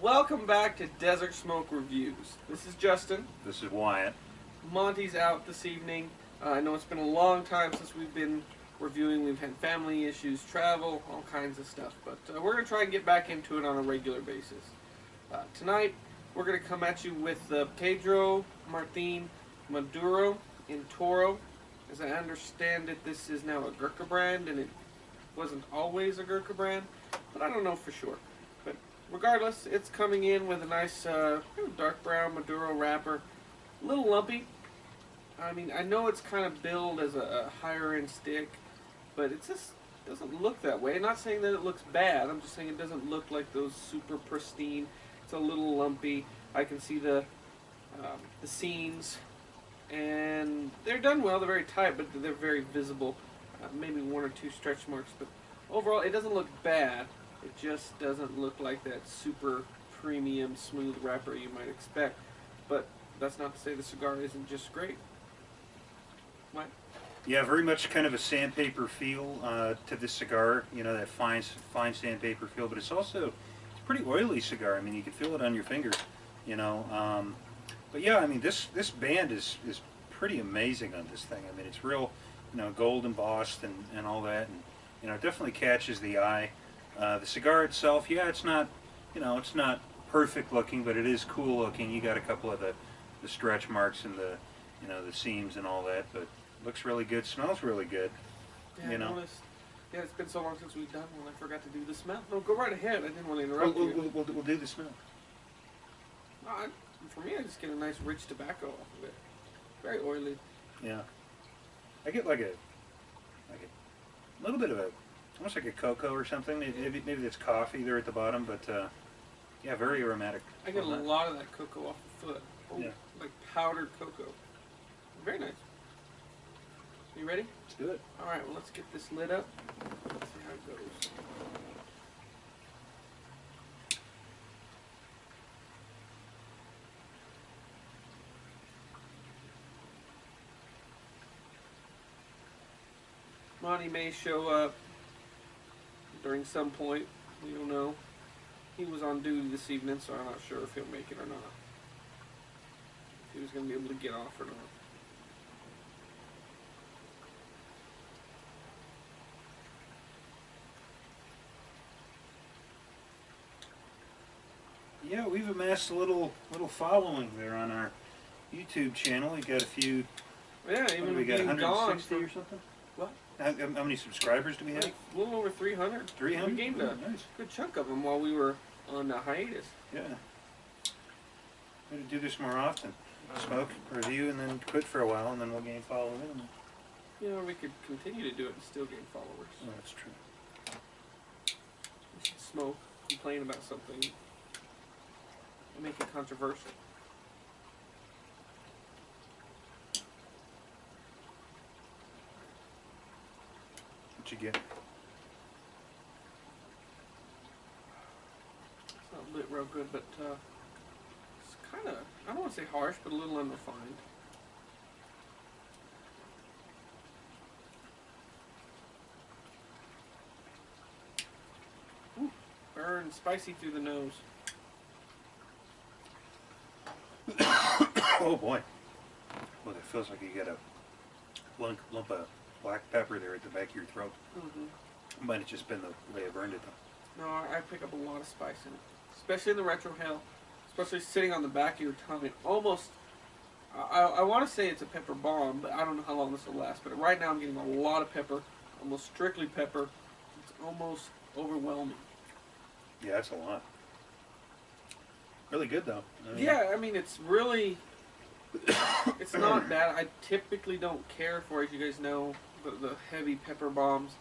welcome back to Desert Smoke Reviews. This is Justin. This is Wyatt. Monty's out this evening. I know it's been a long time since we've been reviewing. We've had family issues, travel, all kinds of stuff. But we're going to try and get back into it on a regular basis. Tonight, we're going to come at you with Pedro Martin Maduro in Toro. As I understand it, this is now a Gurkha brand, and it wasn't always a Gurkha brand, but I don't know for sure. But regardless, it's coming in with a nice dark brown Maduro wrapper. A little lumpy. I mean, I know it's kind of billed as a higher end stick, but it just doesn't look that way. I'm not saying that it looks bad. I'm just saying it doesn't look like those super pristine. It's a little lumpy. I can see the seams, and they're done well. They're very tight, but they're very visible. Maybe one or two stretch marks, but overall, it doesn't look bad. It just doesn't look like that super premium smooth wrapper you might expect. But that's not to say the cigar isn't just great. What? Yeah, very much kind of a sandpaper feel to this cigar. You know, that fine sandpaper feel, but it's a pretty oily cigar. I mean, you can feel it on your finger. You know, but yeah, I mean, this band is pretty amazing on this thing. I mean, it's real, you know, gold embossed and all that, and you know, it definitely catches the eye. The cigar itself, yeah, it's not, you know, it's not perfect looking, but it is cool looking. You got a couple of the stretch marks and the, you know, the seams and all that, but looks really good, smells really good. Yeah, you know. I noticed. Yeah, it's been so long since we've done one. I forgot to do the smell. No, go right ahead. I didn't want to interrupt you. We'll do the smell. No, for me, I just get a nice rich tobacco off of it. Very oily. Yeah, I get like a little bit of almost like a cocoa or something. Maybe it's coffee there at the bottom, but yeah, very aromatic. I get a lot of that cocoa off the foot. Oh, yeah, like powdered cocoa. Very nice. You ready? Let's do it. All right. Well, let's get this lit up. Let's see how it goes. Monty may show up during some point. We don't know. He was on duty this evening, so I'm not sure if he'll make it or not. If he was going to be able to get off or not. Yeah, we've amassed a little following there on our YouTube channel. We got a few. Yeah, even we got being 160 gone or something. What? How many subscribers do we have? Like a little over 300. 300. We gained a nice. good chunk of them while we were on hiatus. Yeah. We need to do this more often. Smoke, review, and then quit for a while, and then we'll gain following. You know, we could continue to do it and still gain followers. Oh, that's true. We should smoke, complain about something, and make it controversial. What you get? It's not lit real good, but it's kind of, I don't want to say harsh, but a little unrefined. Ooh, burn, spicy through the nose. Oh boy. Well, it feels like you got a lump of black pepper there at the back of your throat. Mm-hmm. Might have just been the way I burned it though. No, I pick up a lot of spice in it, especially in the retrohale, especially sitting on the back of your tongue. It almost, I want to say it's a pepper bomb, but I don't know how long this will last. But right now I'm getting a lot of pepper, almost strictly pepper. It's almost overwhelming. Yeah, that's a lot. Really good though. Yeah, I mean it's really, it's not bad. I typically don't care for, as you guys know, the heavy pepper bombs,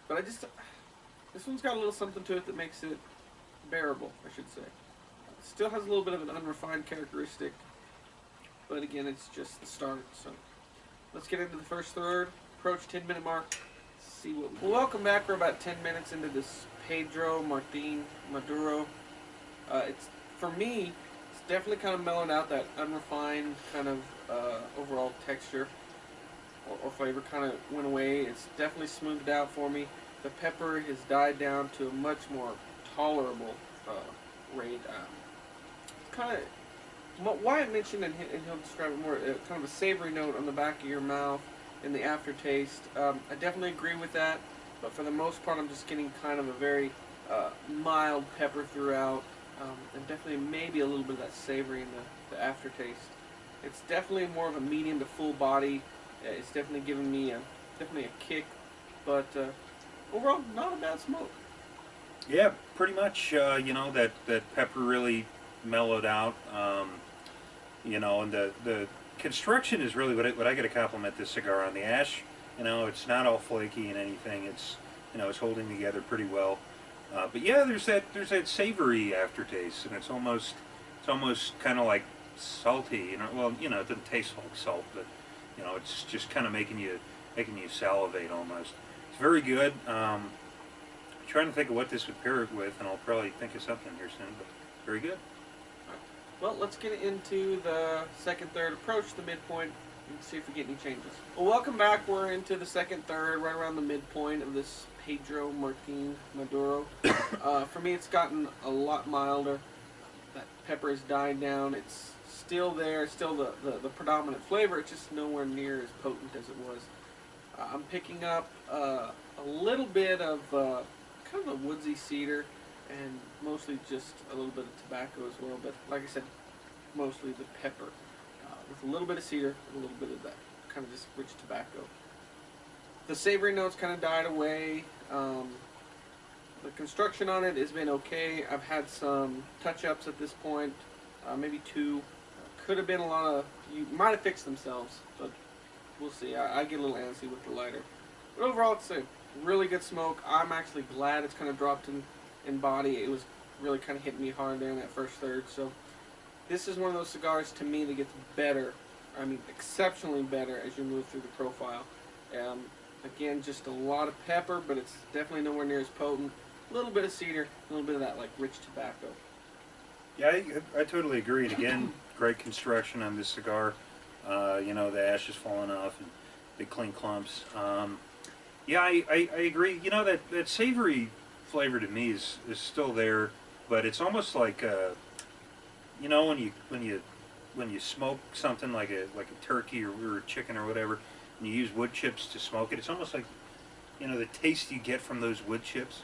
but this one's got a little something to it that makes it bearable, I should say. It still has a little bit of an unrefined characteristic, but again, it's just the start. So let's get into the first third, approach 10-minute mark, see what we welcome back. We're about 10 minutes into this Pedro Martin Maduro. It's, for me, it's definitely kind of mellowed out. That unrefined kind of overall texture or flavor kind of went away. It's definitely smoothed out for me. The pepper has died down to a much more tolerable rate. Kind of why I mentioned, and he'll describe it more, kind of a savory note on the back of your mouth in the aftertaste. I definitely agree with that, but for the most part, I'm just getting kind of a very mild pepper throughout, and definitely maybe a little bit of that savory in the aftertaste. It's definitely more of a medium to full body. It's definitely giving me definitely a kick, but overall, not a bad smoke. Yeah, pretty much. That pepper really mellowed out. And the construction is really what I got to compliment this cigar on. The ash, it's not all flaky and anything. It's holding together pretty well. But yeah, there's that savory aftertaste, and it's almost kind of like salty. Well, it doesn't taste like salt, but it's just kind of making you salivate almost. It's very good. Trying to think of what this would pair it with, and I'll probably think of something here soon. But very good. Well, let's get into the second, third, approach the midpoint, and see if we get any changes. Well, welcome back. We're into the second, third, right around the midpoint of this Pedro Martin Maduro. For me, it's gotten a lot milder. That pepper has died down. It's still there, still the predominant flavor. It's just nowhere near as potent as it was. I'm picking up a little bit of kind of a woodsy cedar, and mostly just a little bit of tobacco as well, but like I said, mostly the pepper, with a little bit of cedar, and a little bit of that kind of just rich tobacco. The savory notes kind of died away. The construction on it has been okay. I've had some touch-ups at this point, maybe two. Could have been a lot of, you might have fixed themselves, but we'll see. I get a little antsy with the lighter. But overall, it's a really good smoke. I'm actually glad it's kind of dropped in body. It was really kind of hitting me hard there in that first third. So this is one of those cigars to me that gets better. I mean, exceptionally better as you move through the profile. Again, just a lot of pepper, but it's definitely nowhere near as potent. A little bit of cedar, a little bit of that like rich tobacco. Yeah, I totally agree. And again, great construction on this cigar. The ash is falling off and big clean clumps. Yeah, I agree. That savory flavor to me is still there, but it's almost like when you smoke something like a turkey or chicken or whatever, and you use wood chips to smoke it. It's almost like the taste you get from those wood chips.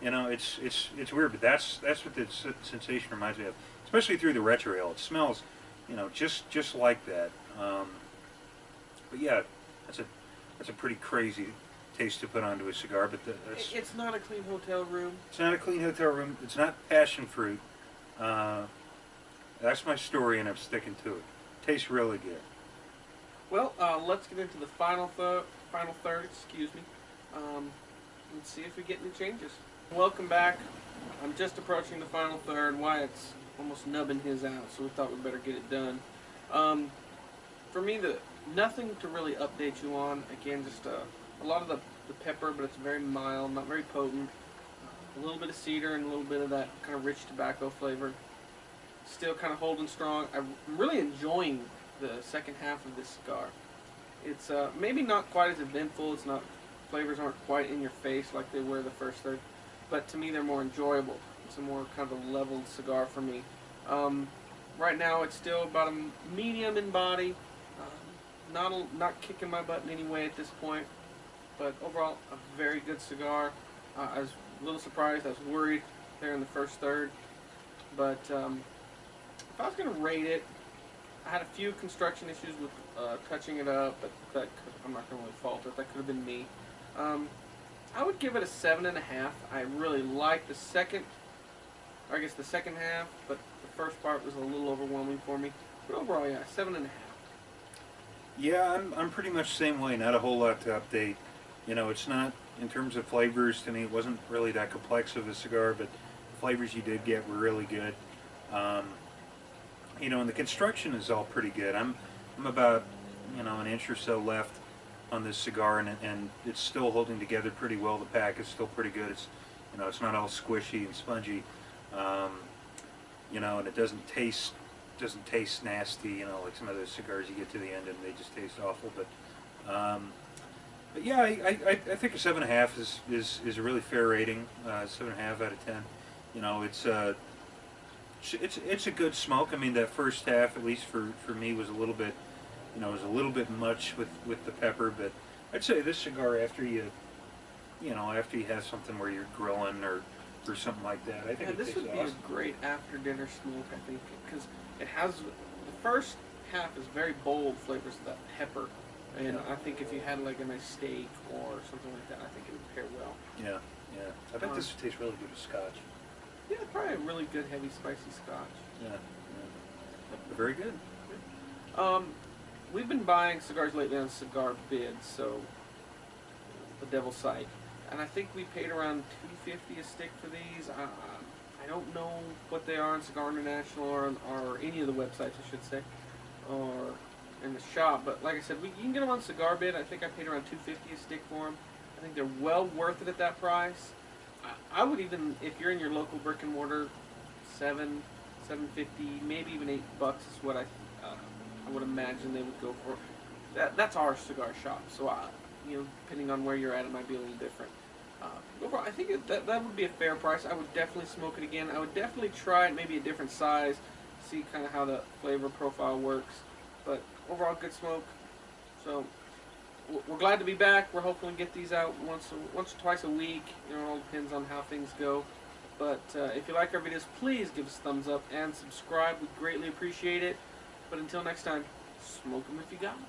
It's weird, but that's what the sensation reminds me of, especially through the retrohale. It smells, just like that. But yeah, that's a pretty crazy taste to put onto a cigar. But it's not a clean hotel room. It's not a clean hotel room. It's not passion fruit. That's my story, and I'm sticking to it. Tastes really good. Well, let's get into the final third. Excuse me. Let's see if we get any changes. Welcome back. I'm just approaching the final third. Wyatt's almost nubbing his out, so we thought we'd better get it done. For me, nothing to really update you on. Again, just a lot of the pepper, but it's very mild, not very potent. A little bit of cedar and a little bit of that kind of rich tobacco flavor. Still kind of holding strong. I'm really enjoying the second half of this cigar. It's maybe not quite as eventful. It's not, flavors aren't quite in your face like they were the first third, but to me they're more enjoyable. It's a more kind of a leveled cigar for me. Right now it's still about a medium in body. Not kicking my butt in any way at this point, but overall a very good cigar. I was a little surprised. I was worried there in the first third, but if I was going to rate it, I had a few construction issues with touching it up, but I'm not going to really fault it. That could have been me. I would give it a 7.5. I really liked the second half, but the first part was a little overwhelming for me. But overall, yeah, 7.5. Yeah, I'm pretty much the same way. Not a whole lot to update. It's not, in terms of flavors, to me, it wasn't really that complex of a cigar, but the flavors you did get were really good. And the construction is all pretty good. I'm about, an inch or so left on this cigar, and it's still holding together pretty well. The pack is still pretty good. It's not all squishy and spongy, and it doesn't taste nasty, like some of those cigars you get to the end and they just taste awful. But yeah, I think a 7.5 is a really fair rating. 7.5 out of 10. it's a good smoke. I mean, that first half, at least for me, was a little bit, was a little bit much with the pepper. But I'd say this cigar, after you have something where you're grilling or something like that, I think Yeah, it this tastes would be awesome. a great after dinner smoke, I think, because it has the first half is very bold flavors of that pepper, and Yeah. I think if you had like a nice steak or something like that, I think it would pair well. Yeah, yeah. I bet this would taste really good with scotch. Yeah, probably a really good heavy spicy scotch. Yeah, yeah. Very good. Um, we've been buying cigars lately on Cigar Bid, so the devil's site, and I think we paid around $2.50 a stick for these. I don't know what they are on Cigar International or any of the websites, I should say, or in the shop. But like I said, you can get them on Cigar Bid. I think I paid around $2.50 a stick for them. I think they're well worth it at that price. I would even, if you're in your local brick and mortar, $7.50, maybe even $8 is what I would imagine they would go for. That's our cigar shop, so depending on where you're at, it might be a little different. Overall, I think that would be a fair price. I would definitely smoke it again. I would definitely try it, maybe a different size, see kind of how the flavor profile works. But overall, good smoke. So we're glad to be back. We're hoping to get these out once or twice a week. It all depends on how things go. But if you like our videos, please give us a thumbs up and subscribe. We greatly appreciate it. But until next time, smoke them if you got 'em.